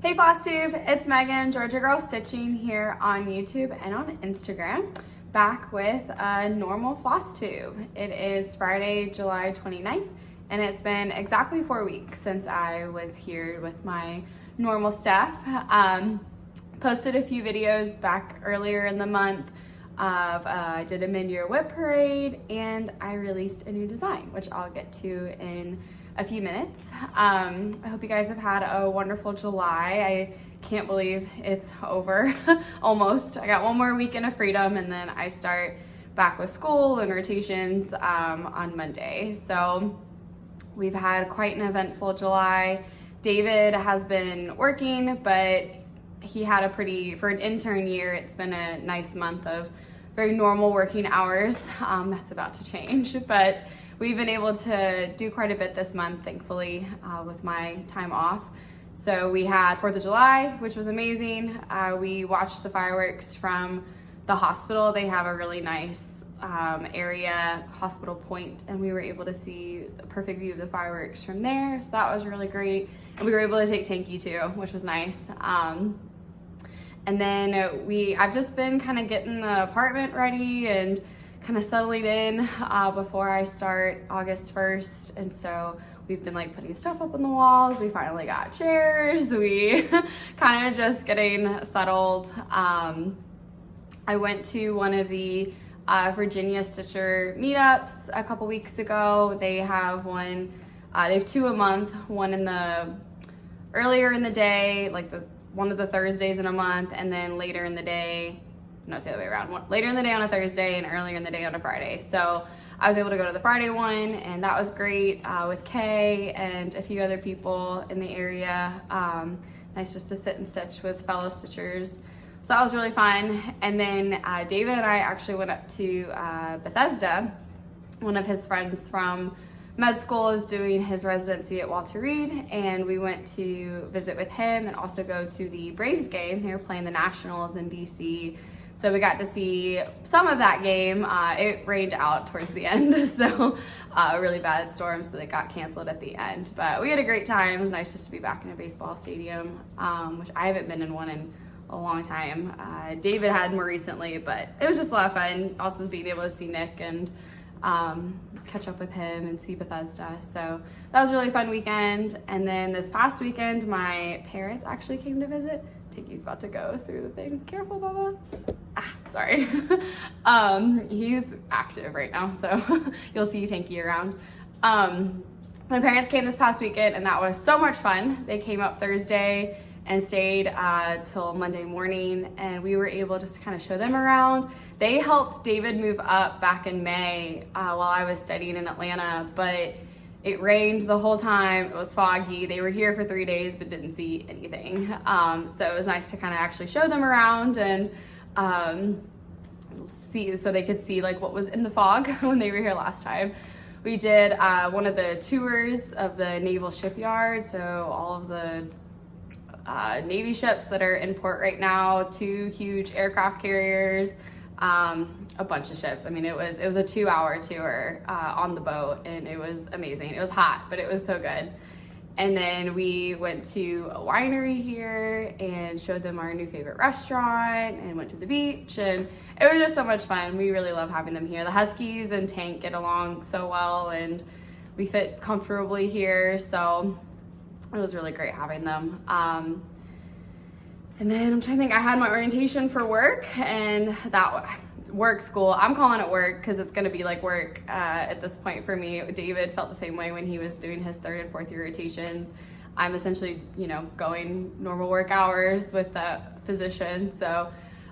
Hey FlossTube, it's Megan, Georgia Girl Stitching here on YouTube and on Instagram, back with a normal FlossTube. It is Friday, July 29th, and it's been exactly 4 weeks since I was here with my normal stuff. Posted a few videos back earlier in the month of I did a mid-year whip parade, and I released a new design, which I'll get to in a few minutes. I hope you guys have had a wonderful July. I can't believe it's over, almost. I got one more weekend of freedom, and then I start back with school and rotations on Monday. So we've had quite an eventful July. David has been working, but he had for an intern year, it's been a nice month of very normal working hours. That's about to change, but we've been able to do quite a bit this month, thankfully, with my time off. So we had 4th of July, which was amazing. We watched the fireworks from the hospital. They have a really nice area, Hospital Point, and we were able to see a perfect view of the fireworks from there. So that was really great. And we were able to take Tanky too, which was nice. And then I've just been kind of getting the apartment ready and kind of settling in before I start August 1st. And so we've been like putting stuff up on the walls. We finally got chairs. We kind of just getting settled. I went to one of the Virginia Stitcher meetups a couple weeks ago. They have one, they have 2 a month, one earlier in the day, like one of the Thursdays in a month, and then later in the day, no, it's the other way around. Later in the day on a Thursday and earlier in the day on a Friday. So I was able to go to the Friday one, and that was great with Kay and a few other people in the area. Nice just to sit and stitch with fellow stitchers. So that was really fun. And then David and I actually went up to Bethesda. One of his friends from med school is doing his residency at Walter Reed, and we went to visit with him and also go to the Braves game. They were playing the Nationals in DC. So we got to see some of that game. It rained out towards the end, so a really bad storm, so they got canceled at the end. But we had a great time. It was nice just to be back in a baseball stadium, which I haven't been in one in a long time. David had more recently, but it was just a lot of fun. Also being able to see Nick and catch up with him and see Bethesda. So that was a really fun weekend. And then this past weekend, my parents actually came to visit. Tinky's about to go through the thing. Careful, Bubba. Sorry. He's active right now, so you'll see Tanky around. My parents came this past weekend, and that was so much fun. They came up Thursday and stayed till Monday morning, and we were able just to kind of show them around. They helped David move up back in May while I was studying in Atlanta, but it rained the whole time. It was foggy. They were here for 3 days but didn't see anything. So it was nice to kind of actually show them around and see, so they could see like what was in the fog when they were here last time. We did one of the tours of the naval shipyard, so all of the Navy ships that are in port right now, 2 huge aircraft carriers, a bunch of ships. I mean, it was a 2-hour tour on the boat, and it was amazing. It was hot, but it was so good. And then we went to a winery here and showed them our new favorite restaurant and went to the beach, and it was just so much fun. We really love having them here. The Huskies and Tank get along so well, and we fit comfortably here, so it was really great having them. And then I'm trying to think, I had my orientation for work, and that work school, I'm calling it work because it's gonna be like work at this point for me. David felt the same way when he was doing his 3rd and 4th year rotations. I'm essentially, going normal work hours with the physician. So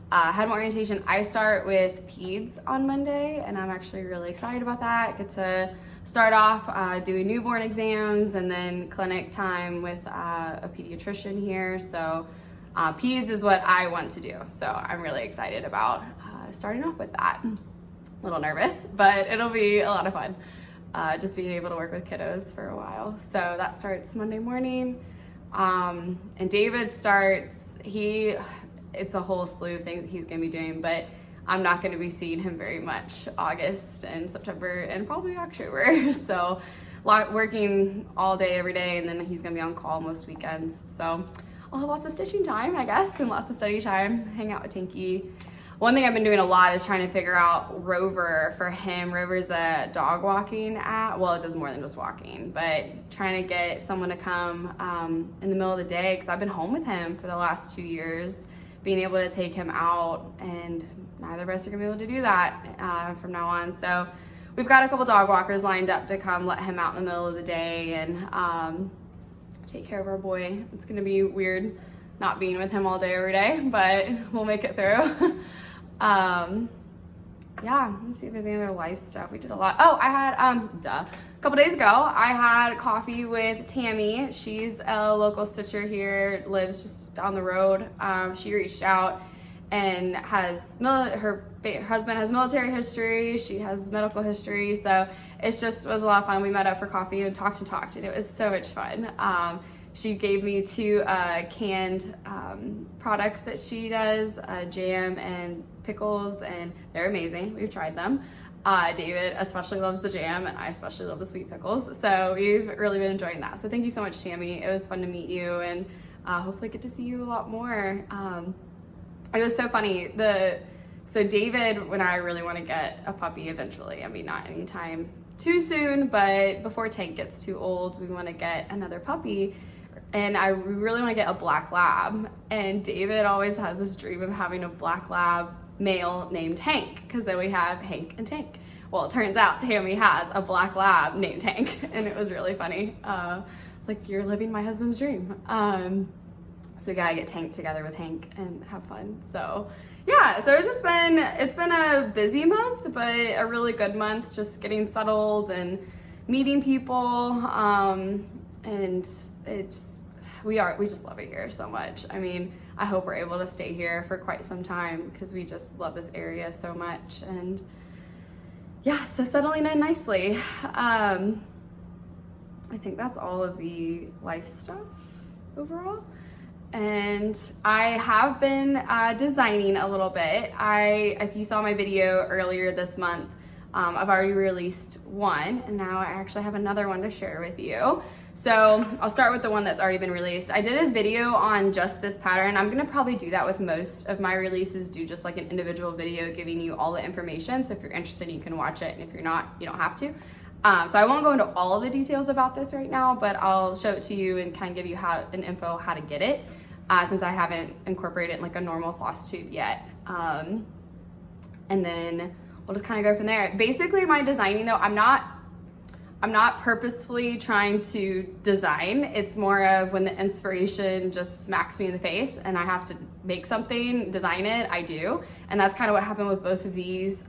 I had my orientation. I start with peds on Monday, and I'm actually really excited about that. I get to start off doing newborn exams and then clinic time with a pediatrician here. So peds is what I want to do. So I'm really excited about starting off with that. A little nervous, but it'll be a lot of fun. Just being able to work with kiddos for a while. So that starts Monday morning. And David starts, it's a whole slew of things that he's gonna be doing, but I'm not gonna be seeing him very much August and September and probably October. So working all day, every day, and then he's gonna be on call most weekends. So I'll have lots of stitching time, I guess, and lots of study time, hang out with Tinky. One thing I've been doing a lot is trying to figure out Rover for him. Rover's a dog walking app. Well, it does more than just walking, but trying to get someone to come in the middle of the day, because I've been home with him for the last 2 years, being able to take him out, and neither of us are gonna be able to do that from now on. So we've got a couple dog walkers lined up to come let him out in the middle of the day and take care of our boy. It's gonna be weird not being with him all day every day, but we'll make it through. Yeah, let me see if there's any other life stuff. We did a lot. Oh, I had, a couple days ago, I had coffee with Tammy. She's a local stitcher here, lives just down the road. She reached out and has, her husband has military history. She has medical history. So it just was a lot of fun. We met up for coffee and talked, and it was so much fun. She gave me 2 canned products that she does, jam and pickles, and they're amazing. We've tried them. David especially loves the jam, and I especially love the sweet pickles. So we've really been enjoying that. So thank you so much, Tammy. It was fun to meet you, and hopefully get to see you a lot more. It was so funny. So David and I really want to get a puppy eventually. I mean, not anytime too soon, but before Tank gets too old, we want to get another puppy. And I really want to get a black lab. And David always has this dream of having a black lab male named Hank, because then we have Hank and Tank. Well, it turns out Tammy has a black lab named Hank, and it was really funny. It's like, you're living my husband's dream. So we gotta get Tank together with Hank and have fun. So yeah, so it's been a busy month, but a really good month, just getting settled and meeting people. And we just love it here so much. I mean, I hope we're able to stay here for quite some time, because we just love this area so much. And yeah, so settling in nicely. I think that's all of the life stuff overall. And I have been designing a little bit. If you saw my video earlier this month, I've already released one, and now I actually have another one to share with you. So I'll start with the one that's already been released. I did a video on just this pattern. I'm gonna probably do that with most of my releases, do just like an individual video giving you all the information. So if you're interested, you can watch it, and if you're not, you don't have to. So I won't go into all the details about this right now, but I'll show it to you and kind of give you an info how to get it, since I haven't incorporated it in like a normal floss tube yet. And then we'll just kind of go from there. Basically, my designing though, I'm not purposefully trying to design. It's more of when the inspiration just smacks me in the face and I have to make something, design it, I do. And that's kind of what happened with both of these.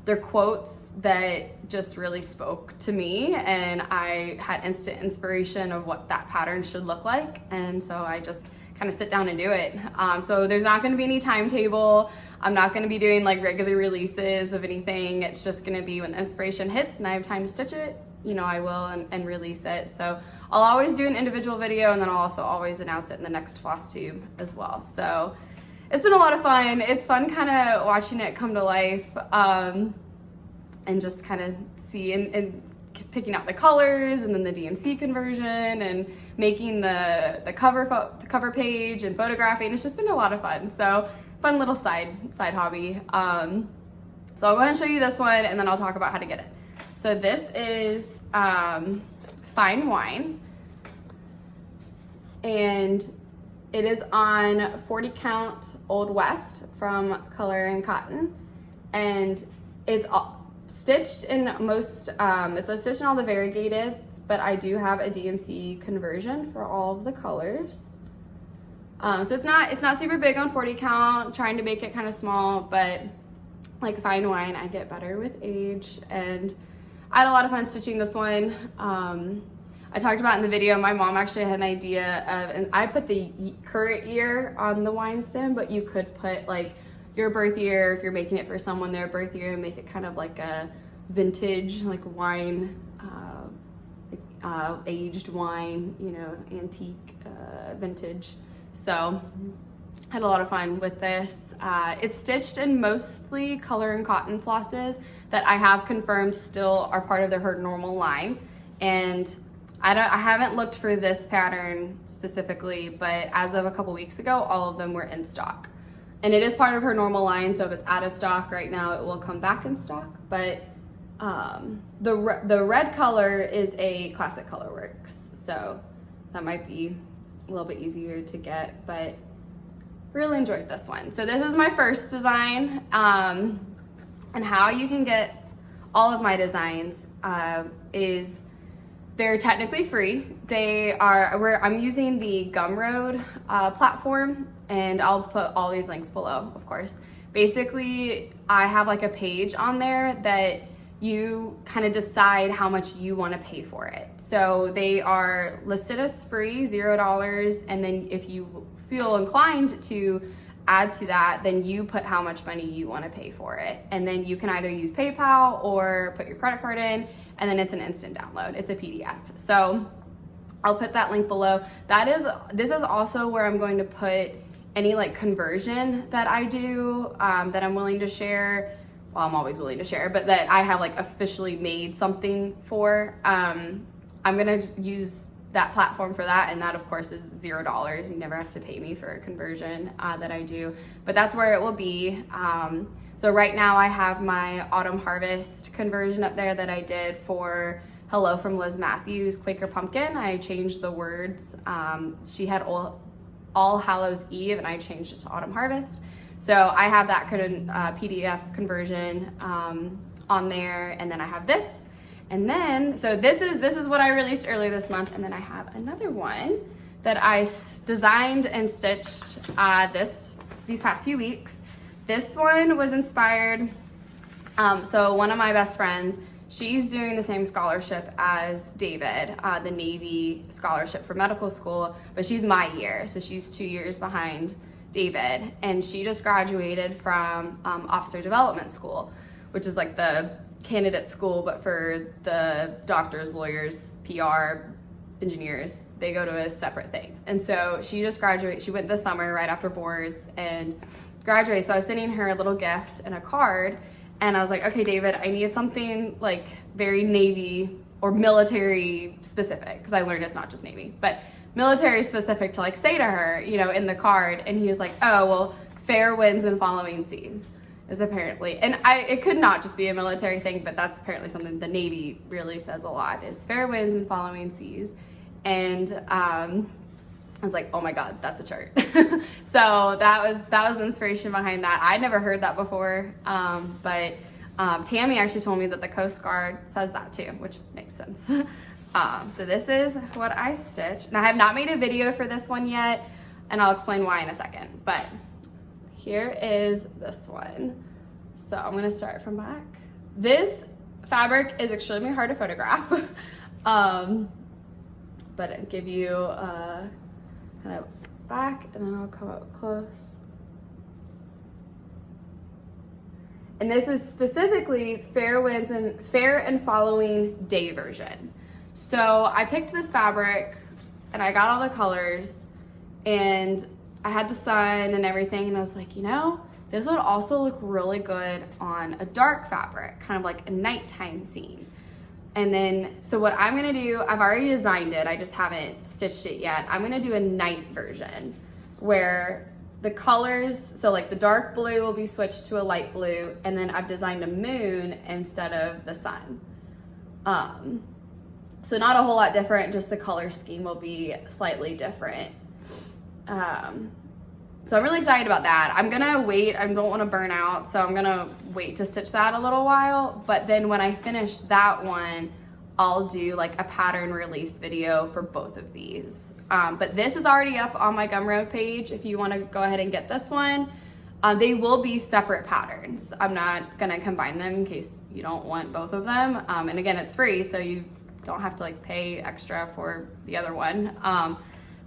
They're quotes that just really spoke to me, and I had instant inspiration of what that pattern should look like. And so I just kind of sit down and do it. So there's not gonna be any timetable. I'm not gonna be doing like regular releases of anything. It's just gonna be when the inspiration hits and I have time to stitch it, you know, I will and release it. So I'll always do an individual video, and then I'll also always announce it in the next floss tube as well. So it's been a lot of fun. It's fun kind of watching it come to life, and just kind of see and picking out the colors, and then the DMC conversion, and making the cover page and photographing. It's just been a lot of fun. So fun little side hobby. So I'll go ahead and show you this one, and then I'll talk about how to get it. So this is Fine Wine, and it is on 40 count Old West from Color and Cotton, and it's stitched in most, it's stitched in all the variegated, but I do have a DMC conversion for all of the colors. So it's not super big on 40 count, trying to make it kind of small, but like Fine Wine, I get better with age, and I had a lot of fun stitching this one. I talked about in the video, my mom actually had an idea of, and I put the current year on the wine stem, but you could put like your birth year, if you're making it for someone, their birth year, and make it kind of like a vintage, like wine, aged wine, you know, antique, vintage. So I had a lot of fun with this. It's stitched in mostly Color and Cotton flosses that I have confirmed still are part of her normal line. And I haven't looked for this pattern specifically, but as of a couple weeks ago, all of them were in stock. And it is part of her normal line, so if it's out of stock right now, it will come back in stock. But the red color is a classic Colorworks, so that might be a little bit easier to get, but really enjoyed this one. So this is my first design, and how you can get all of my designs is they're technically free. I'm using the Gumroad platform, and I'll put all these links below, of course. Basically, I have like a page on there that you kind of decide how much you want to pay for it. So they are listed as free, $0, and then if you feel inclined to add to that, then you put how much money you want to pay for it. And then you can either use PayPal or put your credit card in, and then it's an instant download. It's a PDF. So I'll put that link below. This is also where I'm going to put any like conversion that I do, that I'm willing to share. Well, I'm always willing to share, but that I have like officially made something for. I'm gonna just use that platform for that, and that of course is $0. You never have to pay me for a conversion that I do, but that's where it will be. So right now I have my Autumn Harvest conversion up there that I did for Hello from Liz Matthews, Quaker Pumpkin. I changed the words. She had All Hallows Eve, and I changed it to Autumn Harvest. So I have that PDF conversion on there, and then I have this. And then, so this is what I released earlier this month, and then I have another one that I designed and stitched these past few weeks. This one was inspired, so one of my best friends, she's doing the same scholarship as David, the Navy scholarship for medical school, but she's my year, so she's 2 years behind David, and she just graduated from Officer Development School, which is like the candidate school, but for the doctors, lawyers, PR, engineers, they go to a separate thing. And so she just graduated. She went this summer right after boards and graduated. So I was sending her a little gift and a card, and I was like, okay, David, I need something like very Navy or military specific, because I learned it's not just Navy, but military specific to like say to her, you know, in the card. And he was like, oh, well, fair winds and following seas is apparently, and it could not just be a military thing, but that's apparently something the Navy really says a lot, is fair winds and following seas. And I was like, oh my God, that's a chart. So that was the inspiration behind that. I'd never heard that before, but Tammy actually told me that the Coast Guard says that too, which makes sense. So this is what I stitched, and I have not made a video for this one yet, and I'll explain why in a second, but here is this one. So I'm gonna start from back. This fabric is extremely hard to photograph, but it'll give you kind of back, and then I'll come up close. And this is specifically fair and following day version. So I picked this fabric, and I got all the colors, and I had the sun and everything, and I was like, you know, this would also look really good on a dark fabric, kind of like a nighttime scene. And then, so what I'm gonna do, I've already designed it, I just haven't stitched it yet. I'm gonna do a night version where the colors, so like the dark blue will be switched to a light blue, and then I've designed a moon instead of the sun. So not a whole lot different, just the color scheme will be slightly different. So I'm really excited about that. I'm gonna wait, I don't wanna burn out, so I'm gonna wait to stitch that a little while, but then when I finish that one, I'll do like a pattern release video for both of these. But this is already up on my Gumroad page if you wanna go ahead and get this one. They will be separate patterns. I'm not gonna combine them in case you don't want both of them. And again, it's free, so you don't have to like pay extra for the other one.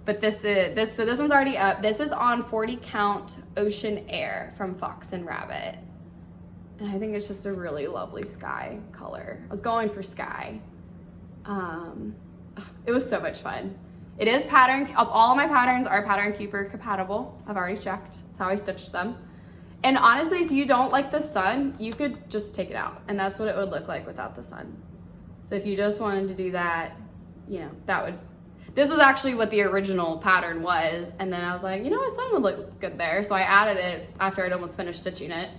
But so this one's already up. This is on 40 count Ocean Air from Fox and Rabbit. And I think it's just a really lovely sky color. I was going for sky. It was so much fun. It is pattern, all of my patterns are Pattern Keeper compatible. I've already checked, that's how I stitched them. And honestly, if you don't like the sun, you could just take it out, and that's what it would look like without the sun. So if you just wanted to do that, you know, this was actually what the original pattern was. And then I was like, you know, a sun would look good there. So I added it after I'd almost finished stitching it.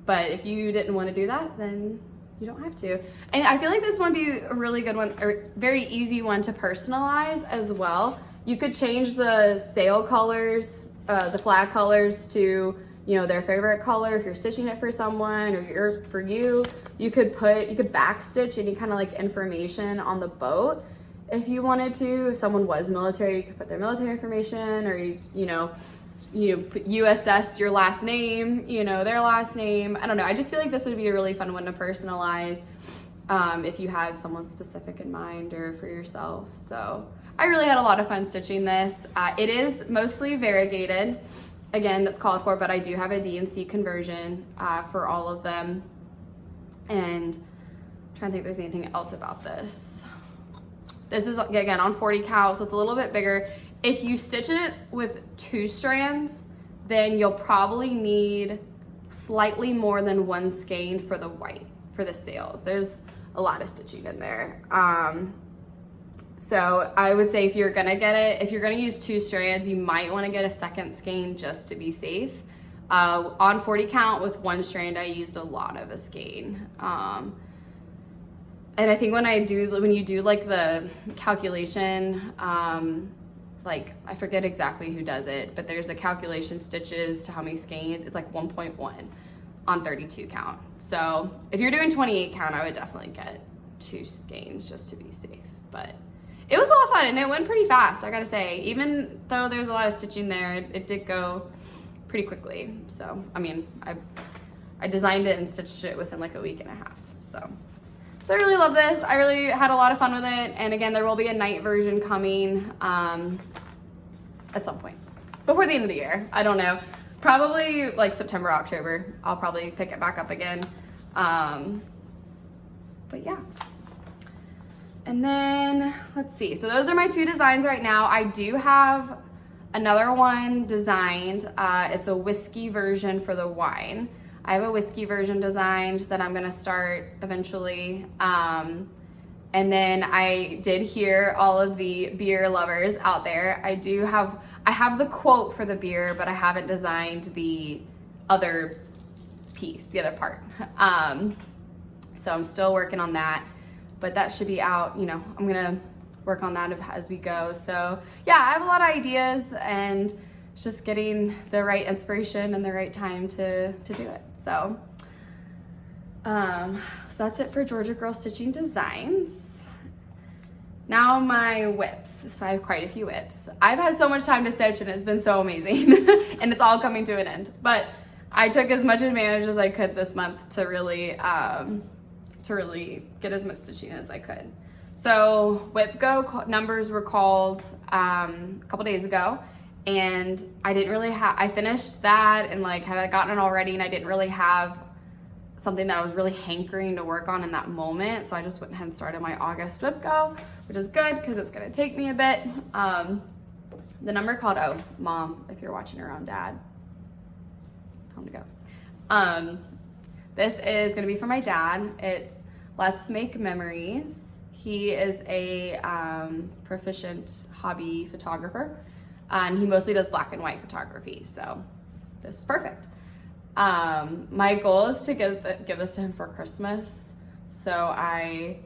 But if you didn't want to do that, then you don't have to. And I feel like this would be a really good one, or very easy one to personalize as well. You could change the sale colors, the flag colors to, you know, their favorite color if you're stitching it for someone or for you. You could backstitch any kind of like information on the boat if you wanted to. If someone was military, you could put their military information, or you put USS, your last name, you know, their last name. I don't know. I just feel like this would be a really fun one to personalize if you had someone specific in mind or for yourself. So I really had a lot of fun stitching this. It is mostly variegated. Again, that's called for, but I do have a DMC conversion for all of them. And I'm trying to think if there's anything else about this. This is, again, on 40 count, so it's a little bit bigger. If you stitch it with 2 strands, then you'll probably need slightly more than 1 skein for the white, for the sails. There's a lot of stitching in there. So I would say if you're gonna use 2 strands, you might wanna get a second skein just to be safe. On 40 count with 1 strand, I used a lot of a skein. And I think when you do like the calculation, like I forget exactly who does it, but there's a calculation stitches to how many skeins. It's like 1.1 on 32 count. So if you're doing 28 count, I would definitely get 2 skeins just to be safe. But it was a lot of fun and it went pretty fast, I gotta say. Even though there's a lot of stitching there, it did go pretty quickly. So, I mean, I designed it and stitched it within like a week and a half. So I really love this. I really had a lot of fun with it. And again, there will be a night version coming at some point before the end of the year. I don't know. Probably like September, October. I'll probably pick it back up again. But yeah. And then let's see. So those are my 2 designs right now. I do have another one designed. It's a whiskey version for the wine. I have a whiskey version designed that I'm gonna start eventually. And then I did hear all of the beer lovers out there. I have the quote for the beer, but I haven't designed the other piece, the other part. So I'm still working on that, but that should be out, you know, I'm gonna work on that as we go. So yeah, I have a lot of ideas and it's just getting the right inspiration and the right time to do it. So that's it for Georgia Girl Stitching Designs. Now my whips. So I have quite a few whips. I've had so much time to stitch and it's been so amazing and it's all coming to an end. But I took as much advantage as I could this month to really get as much stitching as I could. So Whip Go numbers were called a couple days ago. And I didn't really I finished that and like had gotten it already, and I didn't really have something that I was really hankering to work on in that moment. So I just went ahead and started my August Whip Go, which is good because it's gonna take me a bit. The number called, oh, Mom, if you're watching around Dad, time to go. This is gonna be for my dad. It's Let's Make Memories. He is a proficient hobby photographer. And he mostly does black and white photography, so this is perfect. My goal is to give this to him for Christmas, so I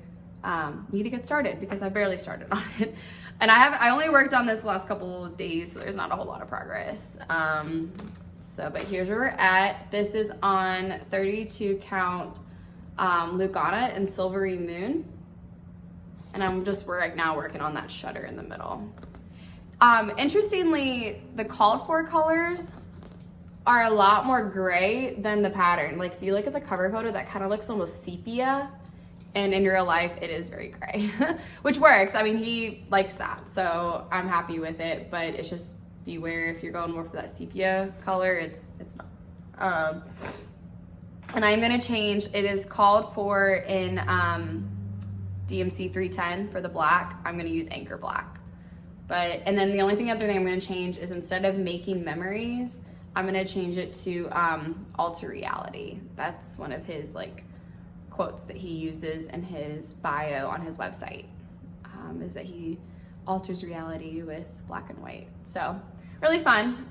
need to get started because I barely started on it. And I only worked on this last couple of days, so there's not a whole lot of progress. But here's where we're at. This is on 32 count Lugana and Silvery Moon. And I'm just right now working on that shutter in the middle. Interestingly, the called for colors are a lot more gray than the pattern. Like if you look at the cover photo, that kind of looks almost sepia, and in real life it is very gray, which works. I mean, he likes that, so I'm happy with it, but it's just beware if you're going more for that sepia color, it's not. And I'm gonna change, it is called for in DMC 310 for the black. I'm gonna use Anchor Black. And then the only other thing I'm gonna change is instead of Making Memories, I'm gonna change it to Alter Reality. That's one of his like quotes that he uses in his bio on his website. is that he alters reality with black and white. So really fun.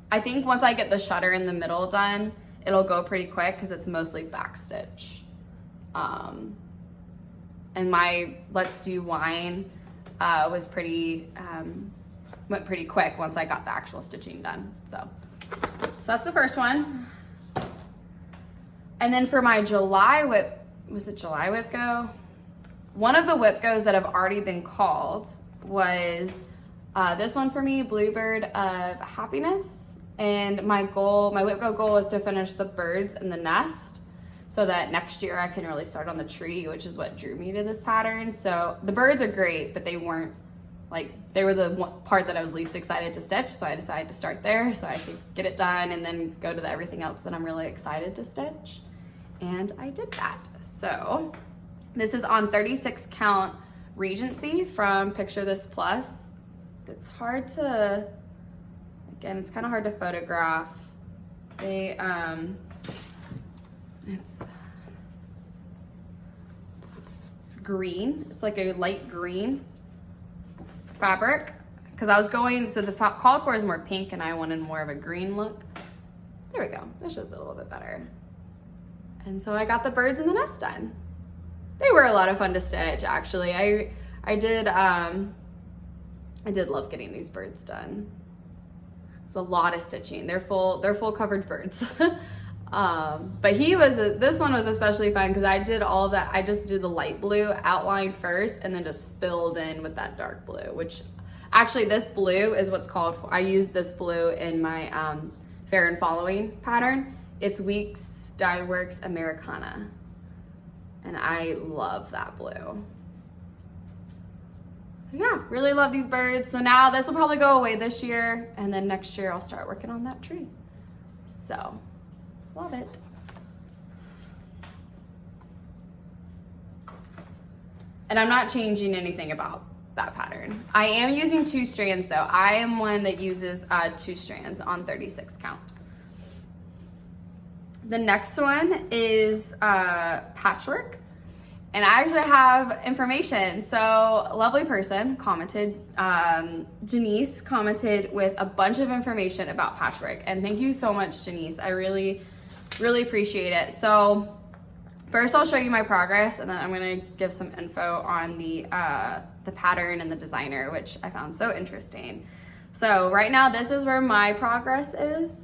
I think once I get the shutter in the middle done, it'll go pretty quick because it's mostly backstitch. And my Let's Do Wine was went pretty quick once I got the actual stitching done. So that's the first one. And then for my July whip, was it July whip go? One of the whip goes that have already been called was this one for me, Bluebird of Happiness. And my whip go goal is to finish the birds in the nest so that next year I can really start on the tree, which is what drew me to this pattern. So the birds are great, but they weren't they were the one part that I was least excited to stitch. So I decided to start there so I could get it done and then go to everything else that I'm really excited to stitch. And I did that. So this is on 36 count Regency from Picture This Plus. It's hard to, again, it's kind of hard to photograph. It's green. It's like a light green fabric. Because I was going, so the called for is more pink and I wanted more of a green look. There we go. That shows it a little bit better. And so I got the birds in the nest done. They were a lot of fun to stitch, actually. I did love getting these birds done. It's a lot of stitching. They're full covered birds. But this one was especially fun because I did all of that. I just did the light blue outline first and then just filled in with that dark blue, which actually this blue is what's called for. I used this blue in my Fair and Following pattern. It's Weeks Dye Works Americana. And I love that blue. So yeah, really love these birds. So now this will probably go away this year, and then next year I'll start working on that tree. So, love it. And I'm not changing anything about that pattern. I am using 2 strands though. I am one that uses 2 strands on 36 count. The next one is patchwork. And I actually have information. So a lovely person commented, Janice commented with a bunch of information about patchwork. And thank you so much, Janice. I really, really appreciate it. So first I'll show you my progress and then I'm gonna give some info on the pattern and the designer, which I found so interesting. So right now this is where my progress is.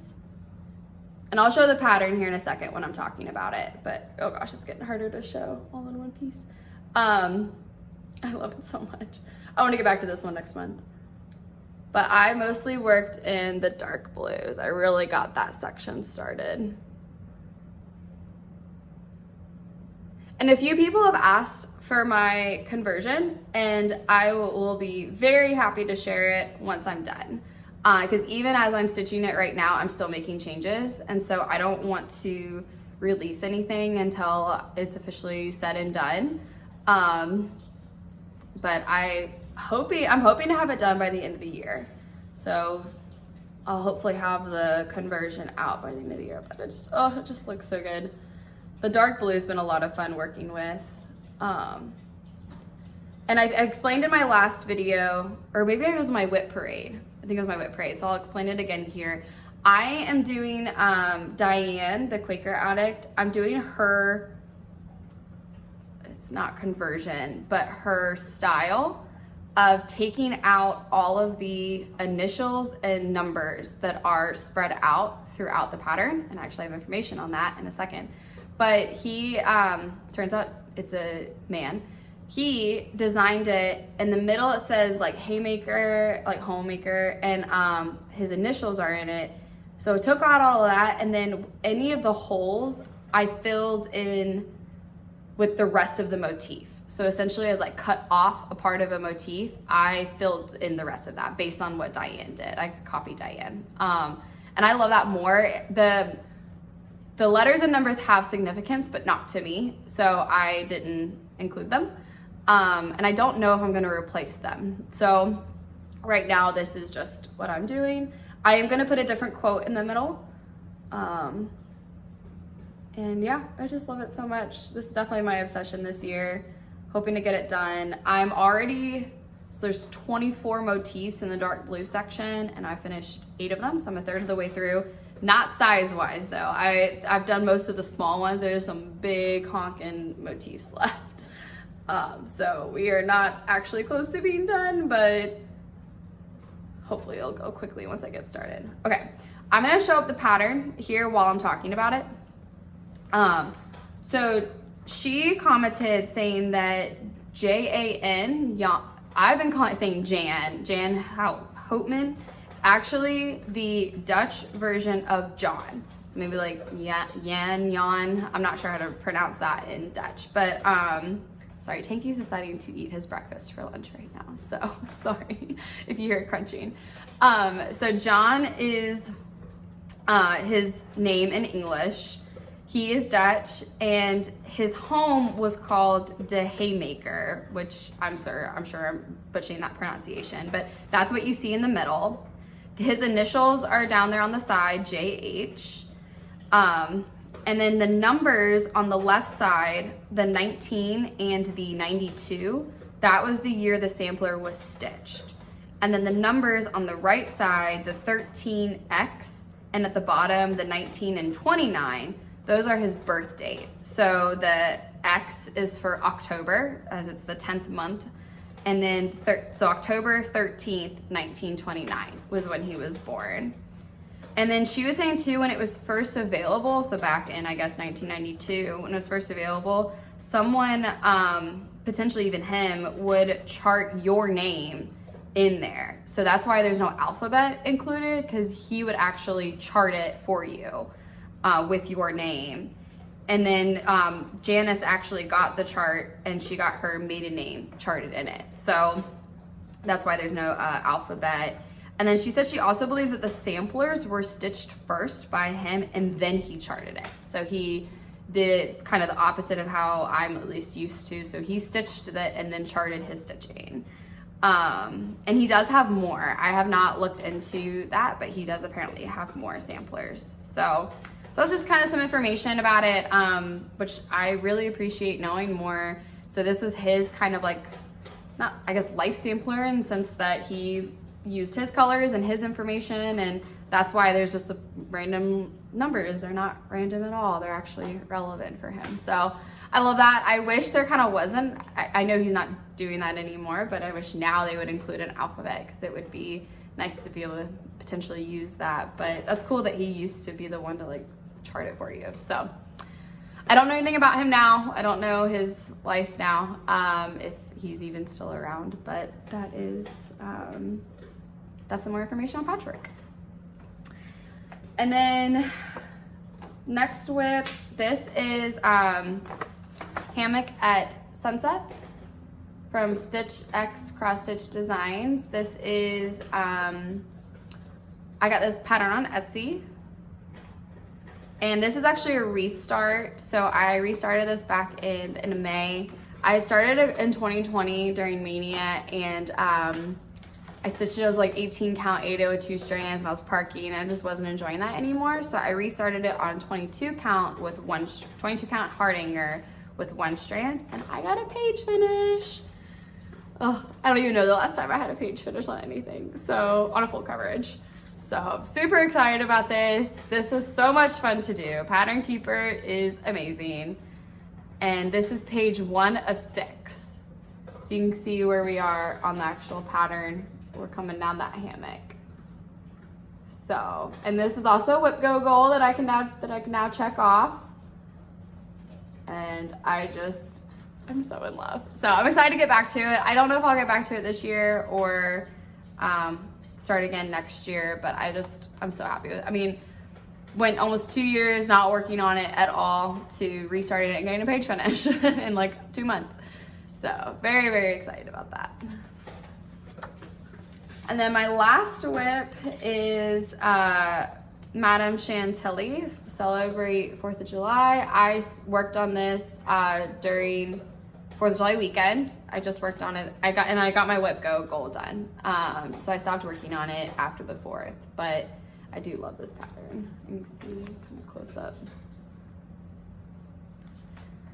And I'll show the pattern here in a second when I'm talking about it, but oh gosh, it's getting harder to show all in one piece. I love it so much. I wanna get back to this one next month. But I mostly worked in the dark blues. I really got that section started. And a few people have asked for my conversion and I will be very happy to share it once I'm done. Because even as I'm stitching it right now, I'm still making changes. And so I don't want to release anything until it's officially said and done. But I'm hoping to have it done by the end of the year. So I'll hopefully have the conversion out by the end of the year. But it just looks so good. The dark blue has been a lot of fun working with. And I explained in my last video, or maybe it was my whip parade. I think it was my whip parade, so I'll explain it again here. I am doing Diane, the Quaker Addict. I'm doing her, it's not conversion, but her style of taking out all of the initials and numbers that are spread out throughout the pattern. And I actually have information on that in a second. But he, turns out it's a man. He designed it. In the middle it says like haymaker, like homemaker, and his initials are in it. So I took out all of that, and then any of the holes I filled in with the rest of the motif. So essentially I like cut off a part of a motif. I filled in the rest of that based on what Diane did. I copied Diane. And I love that more. The letters and numbers have significance, but not to me. So I didn't include them. And I don't know if I'm gonna replace them. So right now, this is just what I'm doing. I am gonna put a different quote in the middle. And yeah, I just love it so much. This is definitely my obsession this year. hoping to get it done. So there's 24 motifs in the dark blue section, and I finished 8 of them, so I'm a third of the way through. Not size-wise though. I've done most of the small ones. There's some big honking motifs left. So we are not actually close to being done, but hopefully it'll go quickly once I get started. Okay, I'm gonna show up the pattern here while I'm talking about it. So she commented saying that Jan, I've been saying Jan Houtman. It's actually the Dutch version of John. So maybe like Jan. I'm not sure how to pronounce that in Dutch, but sorry, Tanky's deciding to eat his breakfast for lunch right now. So sorry if you hear it crunching. So John is his name in English. He is Dutch, and his home was called De Haymaker, which I'm sure I'm butchering that pronunciation, but that's what you see in the middle. His initials are down there on the side, JH. And then the numbers on the left side, the 19 and the 92, that was the year the sampler was stitched. And then the numbers on the right side, the 13X, and at the bottom, the 19 and 29, those are his birth date. So the X is for October, as it's the 10th month. And then, so October 13th, 1929 was when he was born. And then she was saying too, when it was first available, so back in, I guess, 1992, when it was first available, someone, potentially even him, would chart your name in there. So that's why there's no alphabet included, because he would actually chart it for you. With your name. And then Janice actually got the chart, and she got her maiden name charted in it. So that's why there's no alphabet. And then she said she also believes that the samplers were stitched first by him, and then he charted it. So he did it kind of the opposite of how I'm at least used to. So he stitched it and then charted his stitching. And he does have more. I have not looked into that, but he does apparently have more samplers. So that's just kind of some information about it, which I really appreciate knowing more. So this was his kind of like, not, I guess, life sampler, in the sense that he used his colors and his information, and that's why there's just random numbers. They're not random at all. They're actually relevant for him. So I love that. I wish there kind of wasn't. I know he's not doing that anymore, but I wish now they would include an alphabet, because it would be nice to be able to potentially use that. But that's cool that he used to be the one to like chart it for you. So I don't know anything about him now. I don't know his life now, if he's even still around, but that is, that's some more information on patchwork. And then next whip, this is Hammock at Sunset from Stitch X Cross Stitch Designs. This is, I got this pattern on Etsy. And this is actually a restart. So I restarted this back in May. I started it in 2020 during Mania, and I stitched it as like 18 count 8 with 2 strands, and I was parking, and I just wasn't enjoying that anymore. So I restarted it on 22 count with 22 count Hardanger with 1 strand, and I got a page finish. Oh, I don't even know the last time I had a page finish on anything. So on a full coverage. So I'm super excited about this. This was so much fun to do. Pattern Keeper is amazing. And this is page 1 of 6. So you can see where we are on the actual pattern. We're coming down that hammock. So, and this is also a Whip Go goal that I can now check off. And I'm so in love. So I'm excited to get back to it. I don't know if I'll get back to it this year or start again next year, but I'm so happy with it. I mean, went almost 2 years not working on it at all to restarting it and getting a page finish in like 2 months. So very, very excited about that. And then my last whip is Madame Chantilly, Celebrate 4th of July. I worked on this during 4th of July weekend. I just worked on it. I got my Whip Go goal done. So I stopped working on it after the 4th, but I do love this pattern. You can see kind of close up.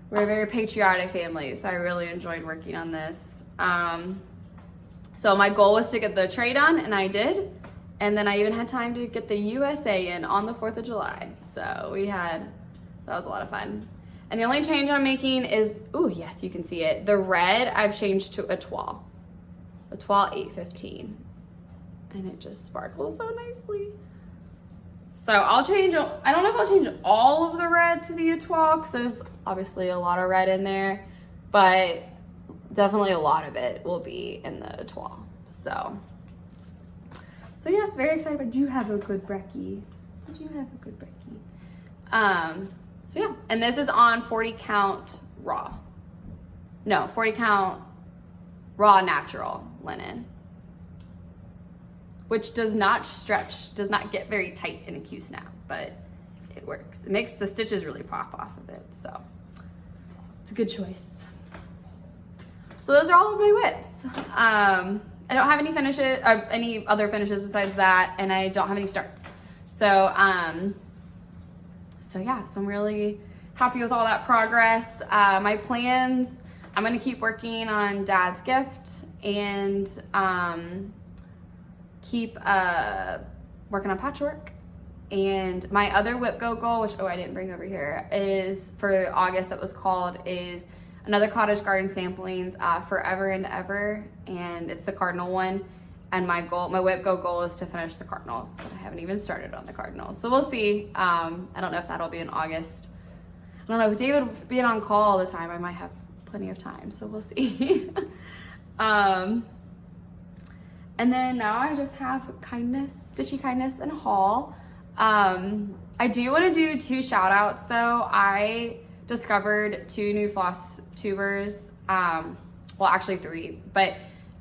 We're a very patriotic family, so I really enjoyed working on this. So my goal was to get the tray done, and I did. And then I even had time to get the USA in on the 4th of July. So that was a lot of fun. And the only change I'm making is, oh yes, you can see it. The red, I've changed to a toile 815. And it just sparkles so nicely. So I'll change, I don't know if I'll change all of the red to the toile, because there's obviously a lot of red in there, but definitely a lot of it will be in the toile. So yes, very excited. But you have a good brekkie. Did you have a good brekkie? So yeah, and this is on 40 count raw. No, 40 count raw natural linen, which does not stretch, does not get very tight in a Q-snap, but it works. It makes the stitches really pop off of it, so it's a good choice. So those are all of my whips. I don't have any finishes, any other finishes besides that, and I don't have any starts. So yeah, so I'm really happy with all that progress. My plans, I'm gonna keep working on Dad's gift and keep working on patchwork. And my other whip goal, which, I didn't bring over here, is for August, that was called, is another Cottage Garden Samplings, Forever and Ever, and it's the cardinal one. And my whip goal is to finish the cardinals, but I haven't even started on the cardinals. So we'll see. I don't know if that'll be in August. I don't know, with David being on call all the time, I might have plenty of time, so we'll see. And then now I just have Stitchy Kindness and haul. I do want to do 2 shout outs though. I discovered 2 new floss tubers, well actually 3, but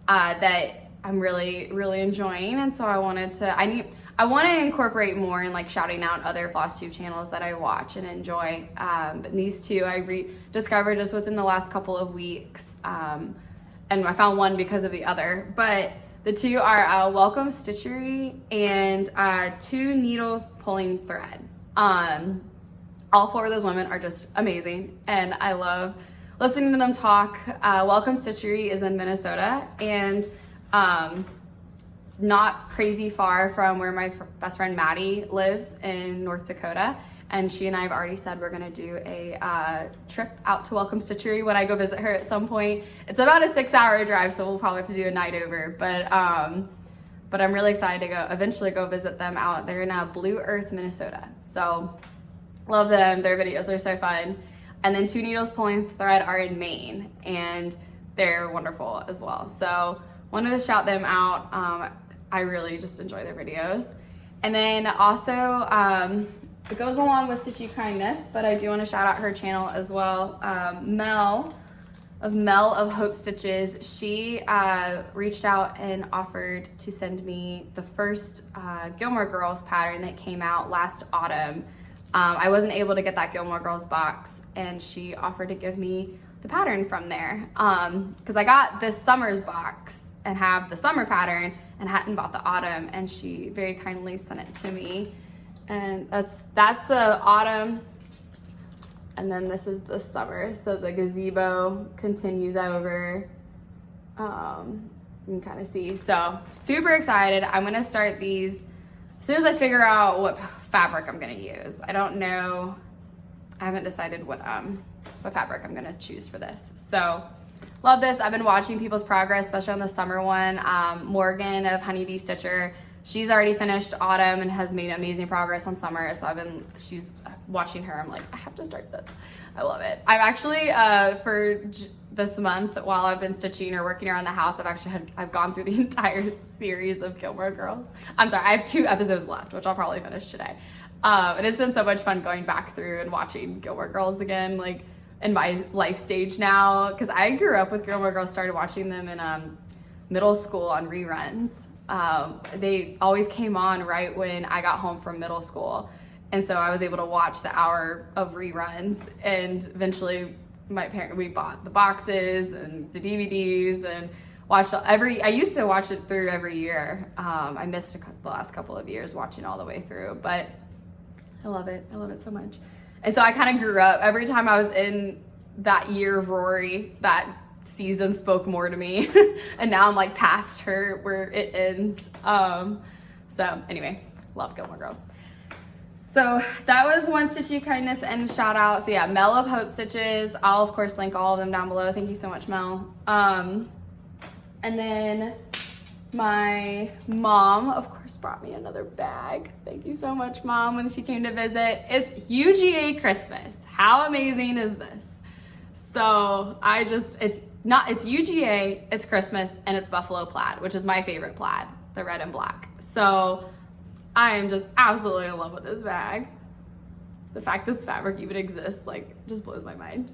that I'm really, really enjoying. And so I want to incorporate more in like shouting out other floss tube channels that I watch and enjoy. But these 2 I discovered just within the last couple of weeks. And I found one because of the other, but the 2 are Welcome Stitchery and 2 Needles Pulling Thread. All 4 of those women are just amazing, and I love listening to them talk. Welcome Stitchery is in Minnesota, and not crazy far from where my best friend Maddie lives in North Dakota. And she and I have already said we're gonna do a trip out to Welcome Stitchery when I go visit her at some point. It's about a 6-hour drive, so we'll probably have to do a night over. But I'm really excited to eventually go visit them out there in Blue Earth, Minnesota. So love them, their videos are so fun. And then 2 Needles Pulling Thread are in Maine, and they're wonderful as well. So wanted to shout them out. I really just enjoy their videos. And then also, it goes along with Stitchy Kindness, but I do want to shout out her channel as well. Mel of Hope Stitches, she reached out and offered to send me the first Gilmore Girls pattern that came out last autumn. I wasn't able to get that Gilmore Girls box, and she offered to give me the pattern from there. Because I got this summer's box and have the summer pattern and hadn't bought the autumn, and she very kindly sent it to me. And that's the autumn, and then this is the summer. So the gazebo continues over. You can kind of see. So super excited. I'm gonna start these as soon as I figure out what fabric I'm gonna use. I don't know. I haven't decided what fabric I'm gonna choose for this. So love this. I've been watching people's progress, especially on the summer one. Morgan of Honeybee Stitcher. She's already finished autumn and has made amazing progress on summer. So she's watching her. I'm like, I have to start this. I love it. I've actually, for this month, while I've been stitching or working around the house, I've gone through the entire series of Gilmore Girls. I'm sorry, I have 2 episodes left, which I'll probably finish today. And it's been so much fun going back through and watching Gilmore Girls again, like in my life stage now. Cause I grew up with Gilmore Girls, started watching them in middle school on reruns. They always came on right when I got home from middle school. And so I was able to watch the hour of reruns, and eventually we bought the boxes and the DVDs and watched I used to watch it through every year. I missed the last couple of years watching all the way through, but I love it. I love it so much. And so I kind of grew up every time I was in that year of Rory, that season spoke more to me. And now I'm like past her where it ends. So anyway, love Gilmore Girls. So that was one Stitchy Kindness and shout out. So yeah, Mel of Hope Stitches. I'll of course link all of them down below. Thank you so much, Mel. And then my mom, of course, brought me another bag. Thank you so much, Mom, when she came to visit. It's UGA Christmas. How amazing is this? So it's UGA, it's Christmas, and it's buffalo plaid, which is my favorite plaid, the red and black. So I am just absolutely in love with this bag. The fact this fabric even exists, like, just blows my mind.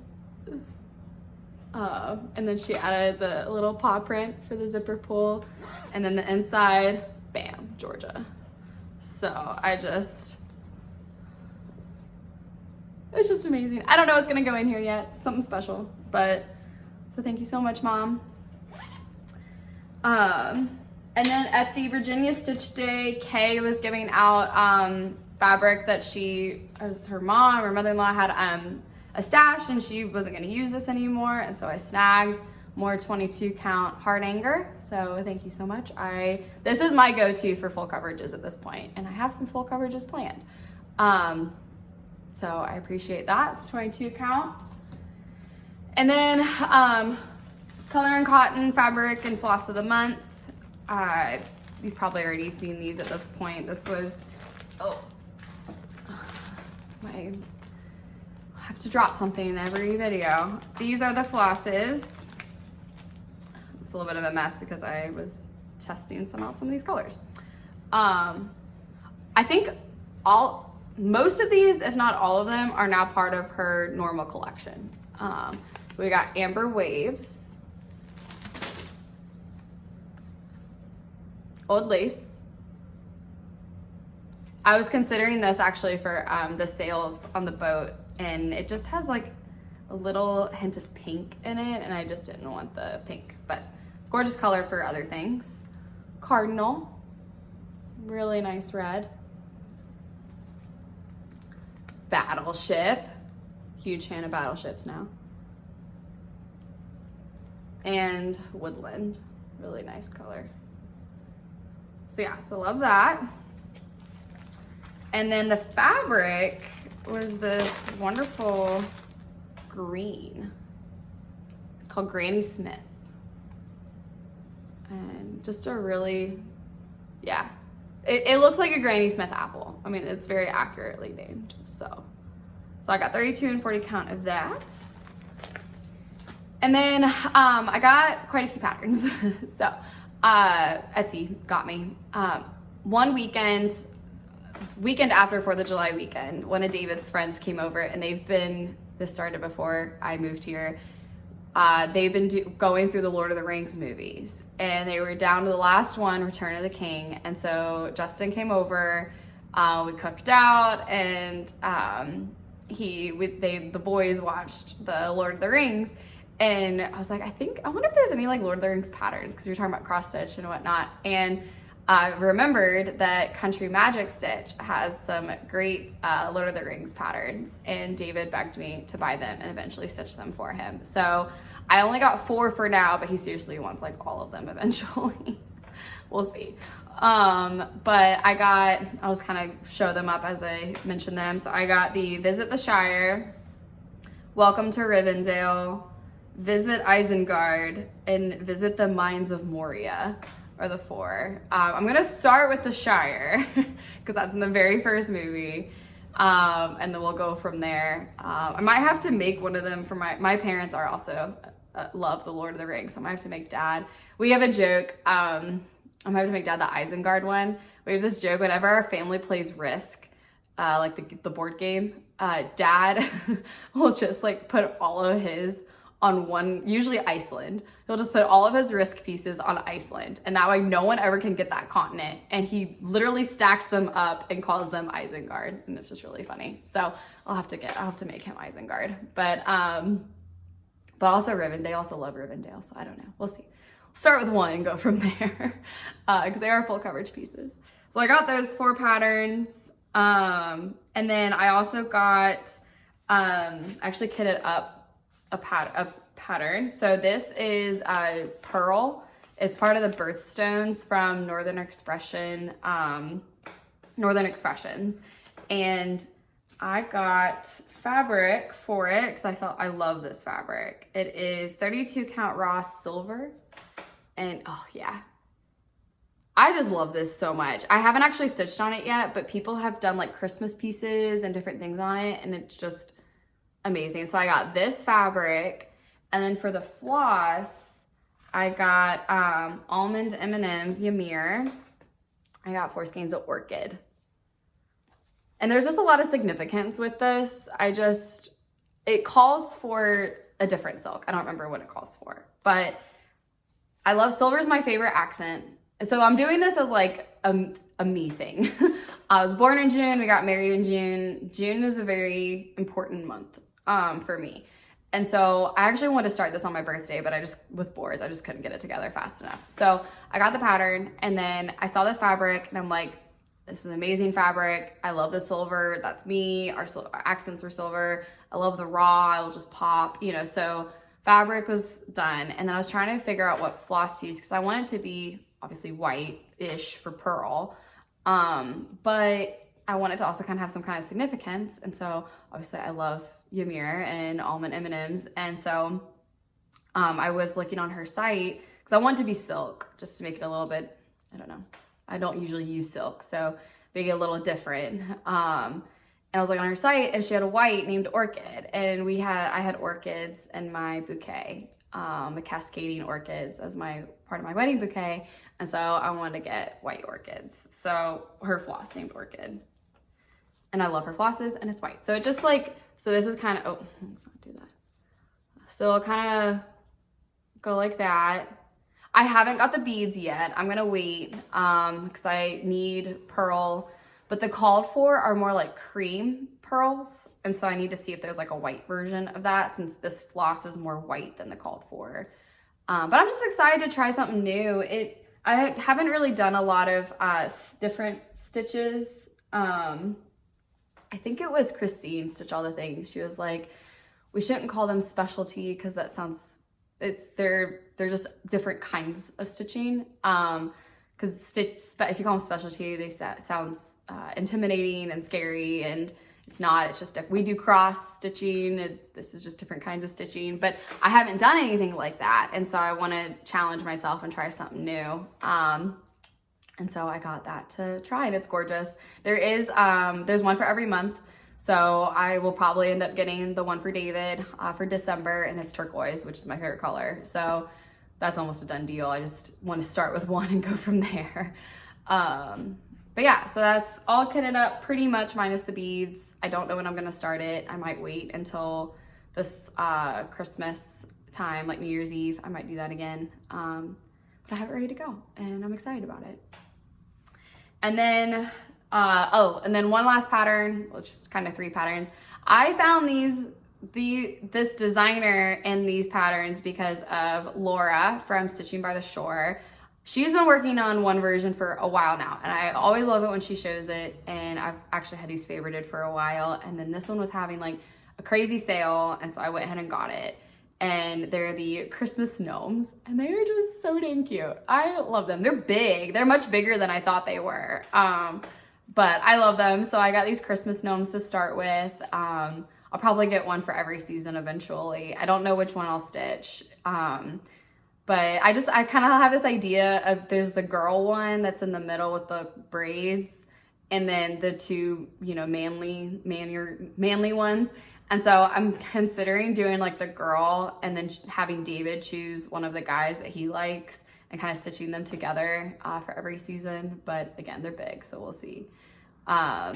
And then she added the little paw print for the zipper pull. And then the inside, bam, Georgia. So it's just amazing. I don't know what's gonna go in here yet, something special, but, so thank you so much, Mom. And then at the Virginia Stitch Day, Kay was giving out fabric that as her mom or mother-in-law had a stash, and she wasn't gonna use this anymore, and so I snagged more 22 count hard anger. So thank you so much. This is my go-to for full coverages at this point, and I have some full coverages planned. So I appreciate that. It's 22 count. And then Color and Cotton fabric and floss of the month. You've probably already seen these at this point. This was, I have to drop something in every video. These are the flosses. It's a little bit of a mess because I was testing some of these colors. I think most of these, if not all of them, are now part of her normal collection. We got Amber Waves, Old Lace. I was considering this actually for the sails on the boat, and it just has like a little hint of pink in it, and I just didn't want the pink, but gorgeous color for other things. Cardinal, really nice red. Battleship, huge fan of battleships now. And Woodland, really nice color. So yeah, so love that. And then the fabric was this wonderful green. It's called Granny Smith. And just a really, yeah. It looks like a Granny Smith apple. I mean, it's very accurately named, so I got 32 and 40 count of that. And then I got quite a few patterns. So Etsy got me. One weekend after 4th of July weekend, one of David's friends came over, and this started before I moved here. They've been going through the Lord of the Rings movies, and they were down to the last one, Return of the King. And so Justin came over, we cooked out, and the boys watched the Lord of the Rings. And I was like, I wonder if there's any like Lord of the Rings patterns, because we were talking about cross stitch and whatnot. And I remembered that Country Magic Stitch has some great Lord of the Rings patterns, and David begged me to buy them and eventually stitch them for him. So I only got 4 for now, but he seriously wants like all of them eventually. We'll see. But I'll just kind of show them up as I mention them. So I got the Visit the Shire, Welcome to Rivendell, Visit Isengard, and Visit the Mines of Moria are the 4. I'm gonna start with the Shire because that's in the very first movie, and then we'll go from there. I might have to make one of them for my parents are also love the Lord of the Rings, so I might have to make Dad. We have a joke. I might have to make Dad the Isengard one. We have this joke whenever our family plays Risk, like the board game. Dad will just like put all of his on one, usually Iceland. He'll just put all of his Risk pieces on Iceland, and that way no one ever can get that continent. And he literally stacks them up and calls them Isengard, and it's just really funny. So I'll have to make him Isengard. But also Rivendell. I also love Rivendell, so I don't know. We'll see. Start with one and go from there, because they are full coverage pieces. So I got those 4 patterns, and then I also got actually kitted up a pattern. So this is Pearl. It's part of the birthstones from Northern Expressions. And I got fabric for it because I love this fabric. It is 32 count raw silver. And oh yeah, I just love this so much. I haven't actually stitched on it yet, but people have done like Christmas pieces and different things on it, and it's just amazing. So I got this fabric, and then for the floss, I got almond M&Ms Ymir. I got 4 skeins of orchid. And there's just a lot of significance with this. It calls for a different silk. I don't remember what it calls for, but I love silver is my favorite accent. So I'm doing this as like a me thing. I was born in June, we got married in June. June is a very important month for me. And so I actually wanted to start this on my birthday, but with boards, I just couldn't get it together fast enough. So I got the pattern, and then I saw this fabric and I'm like, this is amazing fabric. I love the silver. That's me. Our accents were silver. I love the raw. It'll just pop, so fabric was done. And then I was trying to figure out what floss to use because I want it to be obviously white-ish for pearl. But I want it to also kind of have some kind of significance. And so obviously I love Ymir and almond M&Ms. And so I was looking on her site because I want it to be silk just to make it a little bit, I don't know. I don't usually use silk, so make it a little different. And I was like on her site, and she had a white named Orchid, and I had orchids in my bouquet, the cascading orchids as part of my wedding bouquet, and so I wanted to get white orchids. So her floss named Orchid, and I love her flosses, and it's white. So it just so this is kind of, let's not do that. So I'll kind of go like that. I haven't got the beads yet. I'm gonna wait because I need pearl, but the called for are more like cream pearls. And so I need to see if there's like a white version of that since this floss is more white than the called for. But I'm just excited to try something new. I haven't really done a lot of different stitches. I think it was Christine, Stitch All the Things. She was like, we shouldn't call them specialty because that sounds, they're just different kinds of stitching. Because if you call them specialty, it sounds intimidating and scary, and it's not. It's just if we do cross stitching, this is just different kinds of stitching. But I haven't done anything like that, and so I want to challenge myself and try something new. And so I got that to try, and it's gorgeous. There's one for every month. So I will probably end up getting the one for David for December, and it's turquoise, which is my favorite color. So that's almost a done deal. I just want to start with one and go from there. But yeah, so that's all kitted up pretty much minus the beads. I don't know when I'm going to start it. I might wait until this Christmas time, like New Year's Eve. I might do that again. But I have it ready to go, and I'm excited about it. And then and then one last pattern, well, just kind of 3 patterns. I found this designer in these patterns because of Laura from Stitching by the Shore. She's been working on one version for a while now, and I always love it when she shows it, and I've actually had these favorited for a while, and then this one was having like a crazy sale, and so I went ahead and got it. And they're the Christmas gnomes, and they are just so dang cute. I love them. They're big. They're much bigger than I thought they were. But I love them. So I got these Christmas gnomes to start with. I'll probably get one for every season eventually. I don't know which one I'll stitch. But I kind of have this idea of there's the girl one that's in the middle with the braids, and then the 2, manly ones. And so I'm considering doing like the girl and then having David choose one of the guys that he likes and kind of stitching them together for every season. But again, they're big, so we'll see. But I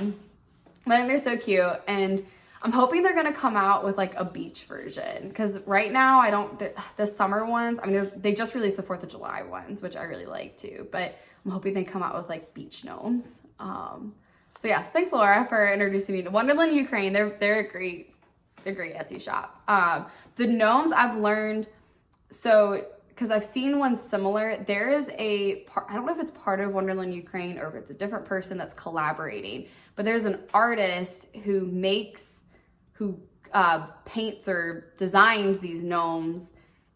think they're so cute, and I'm hoping they're gonna come out with like a beach version, because right now the summer ones, they just released the 4th of July ones, which I really like too, but I'm hoping they come out with like beach gnomes. So yes, thanks Laura for introducing me to Wonderland Ukraine. They're a great Etsy shop. The gnomes I've learned, so because I've seen one similar, there is I don't know if it's part of Wonderland Ukraine or if it's a different person that's collaborating, but there's an artist who paints or designs these gnomes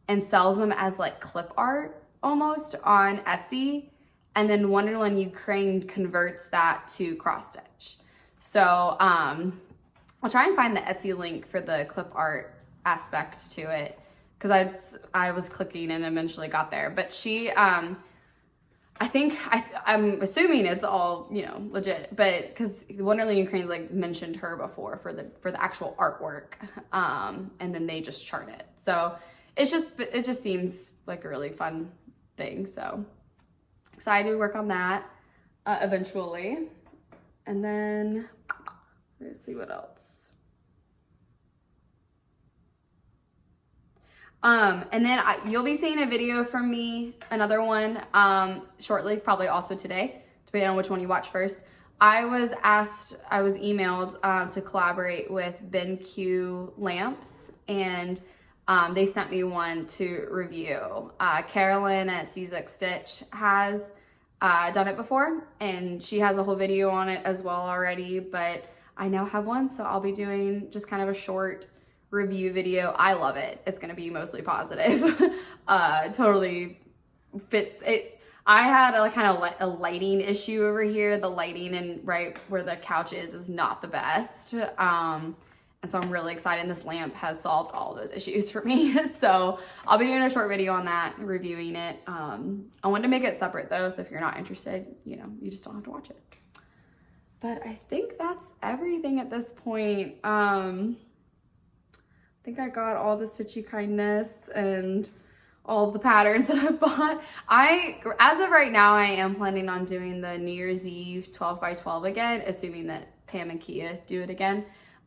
and sells them as like clip art almost on Etsy. And then Wonderland Ukraine converts that to cross stitch. So I'll try and find the Etsy link for the clip art aspect to it, because I was clicking and eventually got there. But she, I'm assuming it's all, you know, legit, but because Wonderland Ukraine's like mentioned her before for the actual artwork, and then they just chart it. So it just seems like a really fun thing. So excited to work on that eventually. And then let's see what else. And then you'll be seeing a video from me, another one, shortly, probably also today, depending on which one you watch first. I was emailed to collaborate with Ben Q Lamps, and they sent me one to review. Carolyn at Czech Stitch has done it before, and she has a whole video on it as well already, but I now have one, so I'll be doing just kind of a short review video. I love it. It's gonna be mostly positive. Totally fits it. I had a lighting issue over here. The lighting and right where the couch is not the best. And so I'm really excited. This lamp has solved all those issues for me. So I'll be doing a short video on that, reviewing it. I wanted to make it separate though, so if you're not interested, you know, you just don't have to watch it. But I think that's everything at this point. I think I got all the Stitchy Kindness and all of the patterns that I've bought. As of right now, I am planning on doing the New Year's Eve 12 by 12 again, assuming that Pam and Kea do it again,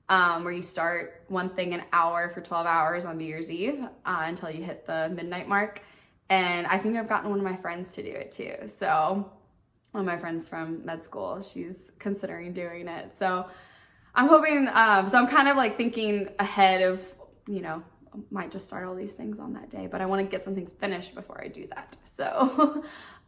where you start one thing an hour for 12 hours on New Year's Eve until you hit the midnight mark. And I think I've gotten one of my friends to do it too. So one of my friends from med school, she's considering doing it. So I'm hoping, so I'm kind of like thinking ahead of, you know, might just start all these things on that day, but I want to get some things finished before I do that. So,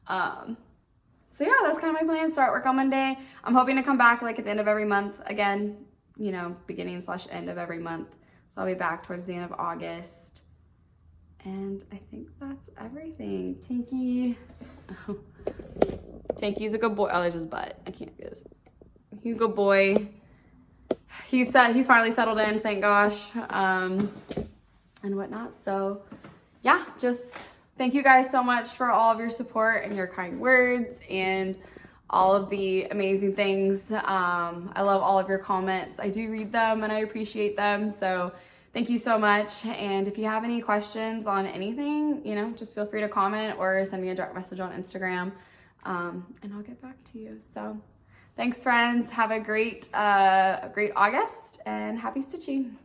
so yeah, that's kind of my plan. Start work on Monday. I'm hoping to come back like at the end of every month again, you know, beginning/end of every month. So I'll be back towards the end of August. And I think that's everything. Tinky. Oh. Tinky's a good boy. Oh, there's his butt. I can't do this. He's a good boy. He's finally settled in, thank gosh, and whatnot. So yeah, just thank you guys so much for all of your support and your kind words and all of the amazing things. I love all of your comments. I do read them and I appreciate them. So thank you so much. And if you have any questions on anything, you know, just feel free to comment or send me a direct message on Instagram, and I'll get back to you. So thanks, friends. Have a great August and happy stitching.